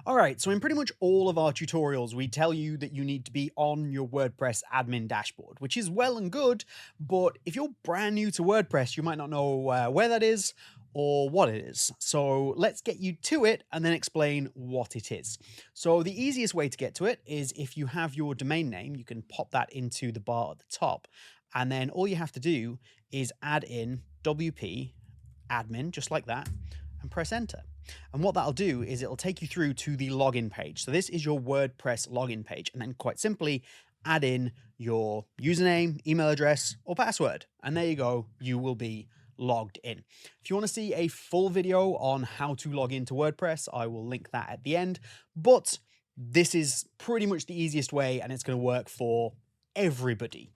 All right, so in pretty much all of our tutorials, we tell you that you need to be on your WordPress admin dashboard, which is well and good, but if you're brand new to WordPress, you might not know where that is or what it is. So let's get you to it and then explain what it is. So the easiest way to get to it is if you have your domain name, you can pop that into the bar at the top, and then all you have to do is add in WP admin, just like that, and press enter. And what that'll do is it'll take you through to the login page. So this is your WordPress login page. And then quite simply add in your username, email address, or password. And there you go, you will be logged in. If you want to see a full video on how to log into WordPress, I will link that at the end. But this is pretty much the easiest way, and it's going to work for everybody.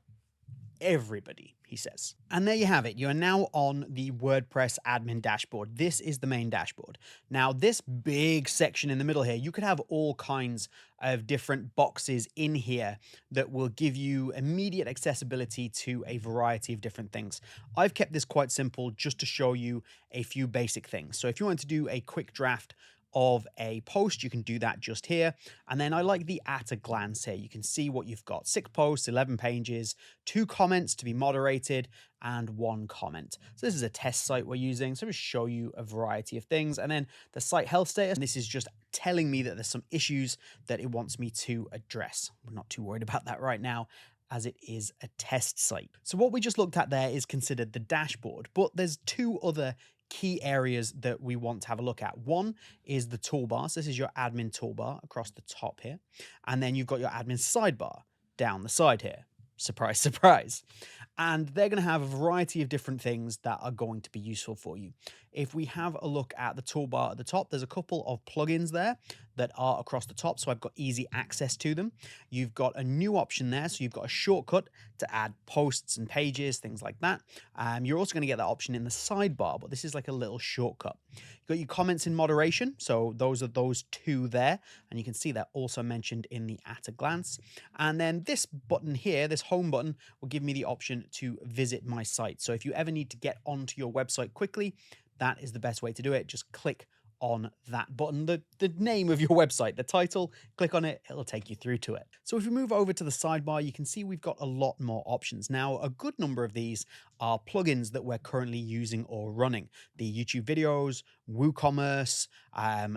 Everybody, he says. And there you have it. You are now on the WordPress admin dashboard. This is the main dashboard. Now, this big section in the middle here, you could have all kinds of different boxes in here that will give you immediate accessibility to a variety of different things. I've kept this quite simple just to show you a few basic things. So if you want to do a quick draft of a post, you can do that just here. And then I like the at a glance here. You can see what you've got: 6 posts, 11 pages, 2 comments to be moderated, and 1 comment. So this is a test site we're using. So I'm going to show you a variety of things. And then the site health status, this is just telling me that there's some issues that it wants me to address. We're not too worried about that right now, as it is a test site. So what we just looked at there is considered the dashboard, but there's 2 other key areas that we want to have a look at. One is the toolbar. So this is your admin toolbar across the top here. And then you've got your admin sidebar down the side here. Surprise, surprise. And they're going to have a variety of different things that are going to be useful for you. If we have a look at the toolbar at the top, there's a couple of plugins there that are across the top, so I've got easy access to them. You've got a new option there, so you've got a shortcut to add posts and pages, things like that. You're also going to get that option in the sidebar, but this is like a little shortcut. You've got your comments in moderation, so those are those 2 there, and you can see that also mentioned in the at a glance. And then this button here, this home button, will give me the option to visit my site. So if you ever need to get onto your website quickly, that is the best way to do it. Just click on that button, the name of your website, the title, click on it, it'll take you through to it. So if we move over to the sidebar, you can see we've got a lot more options. Now, a good number of these are plugins that we're currently using or running. The YouTube videos, WooCommerce,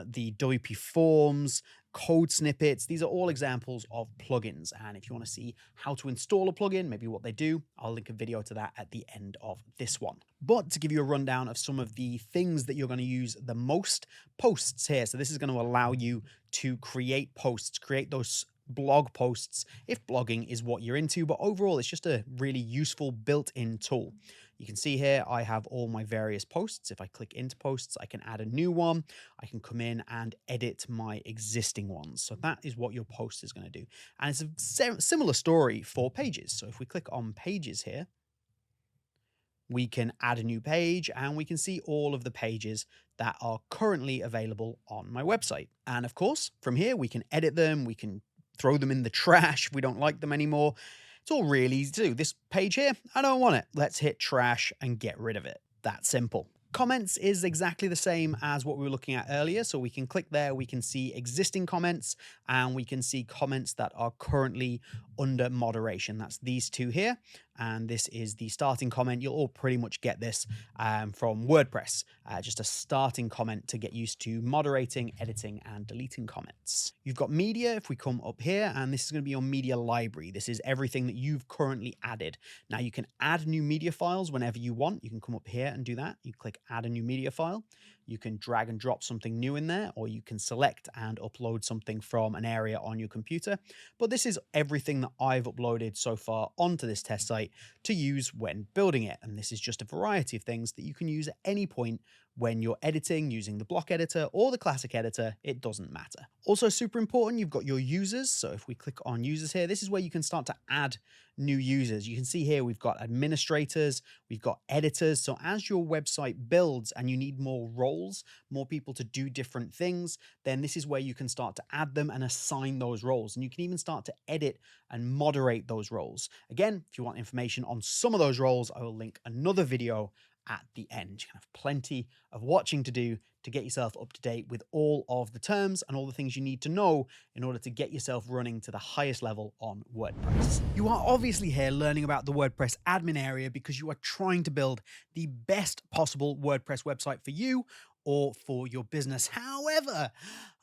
the WP Forms, code snippets. These are all examples of plugins. And if you want to see how to install a plugin, maybe what they do, I'll link a video to that at the end of this one. But to give you a rundown of some of the things that you're going to use the most, posts here. So this is going to allow you to create posts, create those blog posts if blogging is what you're into, but overall it's just a really useful built-in tool. You can see here I have all my various posts. If I click into posts, I can add a new one. I can come in and edit my existing ones. So that is what your post is going to do. And it's a similar story for pages. So if we click on pages here, we can add a new page and we can see all of the pages that are currently available on my website. And of course, from here, we can edit them. We can throw them in the trash if we don't like them anymore. It's all really easy to do. This page here, I don't want it. Let's hit trash and get rid of it. That simple. Comments is exactly the same as what we were looking at earlier. So we can click there, we can see existing comments, and we can see comments that are currently under moderation. That's these 2 here. And this is the starting comment. You'll all pretty much get this from WordPress, just a starting comment to get used to moderating, editing, and deleting comments. You've got media. If we come up here, and this is going to be your media library. This is everything that you've currently added. Now you can add new media files whenever you want. You can come up here and do that. You click add a new media file. You can drag and drop something new in there, or you can select and upload something from an area on your computer. But this is everything that I've uploaded so far onto this test site to use when building it. And this is just a variety of things that you can use at any point when you're editing using the block editor or the classic editor. It doesn't matter. Also super important, you've got your users. So if we click on users here, this is where you can start to add new users. You can see here we've got administrators, we've got editors. So as your website builds and you need more roles, more people to do different things, then this is where you can start to add them and assign those roles. And you can even start to edit and moderate those roles. Again, if you want information on some of those roles, I will link another video at the end. You can have plenty of watching to do to get yourself up to date with all of the terms and all the things you need to know in order to get yourself running to the highest level on WordPress. You are obviously here learning about the WordPress admin area because you are trying to build the best possible WordPress website for you or for your business. However,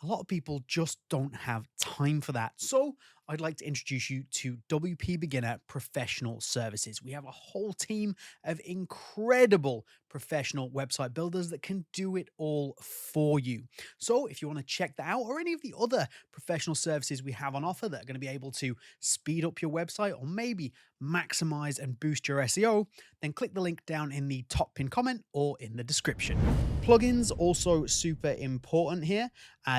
a lot of people just don't have time for that. So I'd like to introduce you to WPBeginner Professional Services. We have a whole team of incredible professional website builders that can do it all for you. So if you want to check that out or any of the other professional services we have on offer that are going to be able to speed up your website or maybe maximize and boost your SEO, then click the link down in the top pinned comment or in the description. Plugins also super important here.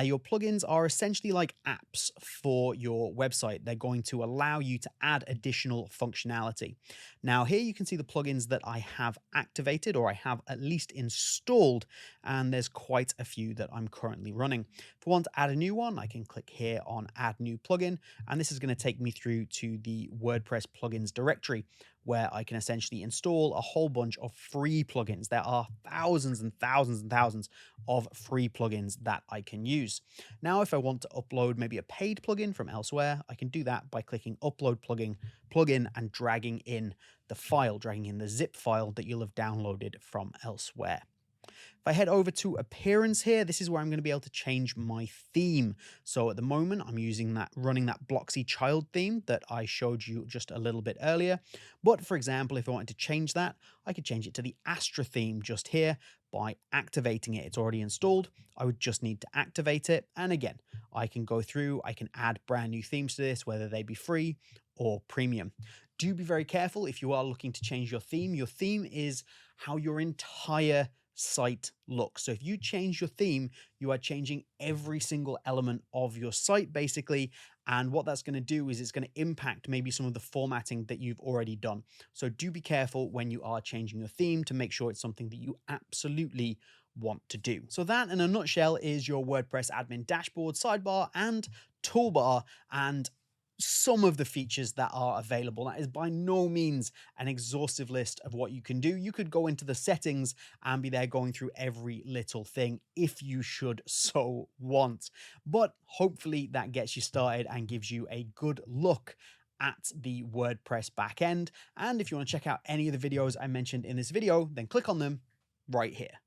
Your plugins are essentially like apps for your website. They're going to allow you to add additional functionality. Now here you can see the plugins that I have activated or I have at least installed, and there's quite a few that I'm currently running. If I want to add a new one, I can click here on add new plugin, and this is going to take me through to the WordPress plugins directory, where I can essentially install a whole bunch of free plugins. There are thousands and thousands and thousands of free plugins that I can use. Now, if I want to upload maybe a paid plugin from elsewhere, I can do that by clicking upload plugin and dragging in the file, dragging in the zip file that you'll have downloaded from elsewhere. If I head over to appearance here, this is where I'm going to be able to change my theme. So at the moment, I'm running that Bloxy child theme that I showed you just a little bit earlier. But for example, if I wanted to change that, I could change it to the Astra theme just here by activating it. It's already installed. I would just need to activate it. And again, I can go through, I can add brand new themes to this, whether they be free or premium. Do be very careful if you are looking to change your theme. Your theme is how your entire site looks. So if you change your theme, you are changing every single element of your site basically. And what that's going to do is it's going to impact maybe some of the formatting that you've already done. So do be careful when you are changing your theme to make sure it's something that you absolutely want to do. So that in a nutshell is your WordPress admin dashboard, sidebar, and toolbar, and some of the features that are available. That is by no means an exhaustive list of what you can do. You could go into the settings and be there going through every little thing if you should so want. But hopefully that gets you started and gives you a good look at the WordPress backend. And if you want to check out any of the videos I mentioned in this video, then click on them right here.